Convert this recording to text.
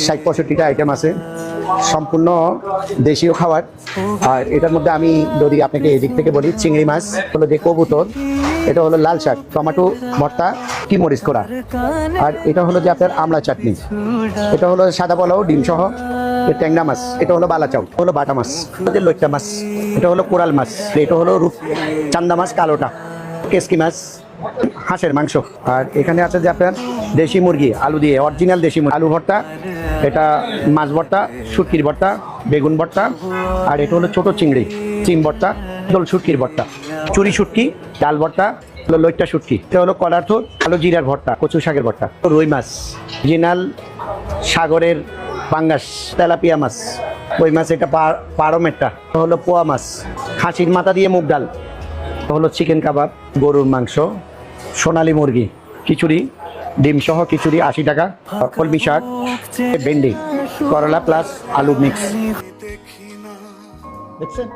60-65টা item আছে, সম্পূর্ণ দেশীয় খাবার। আর এটার মধ্যে আমি যদি আপনাকে এদিক থেকে বলি, চিংড়ি মাছ হলো যে কবুতর, এটা হলো লাল শাক, টমেটো ভর্তা, কি মরিচ করা, আর এটা হলো যে আপনার আমলা চাটনি, এটা হলো সাদা পোলাও ডিম সহ, ট্যাংরা মাছ, এটা হলো বালা চাউ, হলো বাটা মাছ, লইট্টা মাছ, এটা হলো কোরাল মাছ, এটা হলো চান্দা মাছ কালোটা, কেসকি মাছ, হাঁসের মাংস। আর এখানে আছে যে আপনার দেশি মুরগি আলু দিয়ে, অরিজিনাল দেশি মুরগি আলু ভর্তা, এটা মাছ ভর্তা, শুটকির ভর্তা, বেগুন ভর্তা, আর এটা হলো ছোট চিংড়ি চিম ভর্তা, দোল শুটকির ভর্তা, চুরি শুটকি, ডাল ভর্তা, হলো লইট্টা শুটকি, এটা হলো কলার থোর, আলু জিরার ভর্তা, কচু শাকের ভর্তা, রুই মাছ, অরিজিনাল সাগরের পাঙ্গাস, তেলাপিয়া মাছ, ওই মাছ, এটা পারমেটটা হলো পোয়া মাছ, খাসির মাথা দিয়ে মুগ ডাল, হলো চিকেন কাবাব, গরুর মাংস, সোনালী মুরগি, খিচুড়ি, ডিম সহ খিচুড়ি 80 টাকা, কলমি শাক, ভেন্ডি, করলা প্লাস আলু মিক্স। দেখছেন?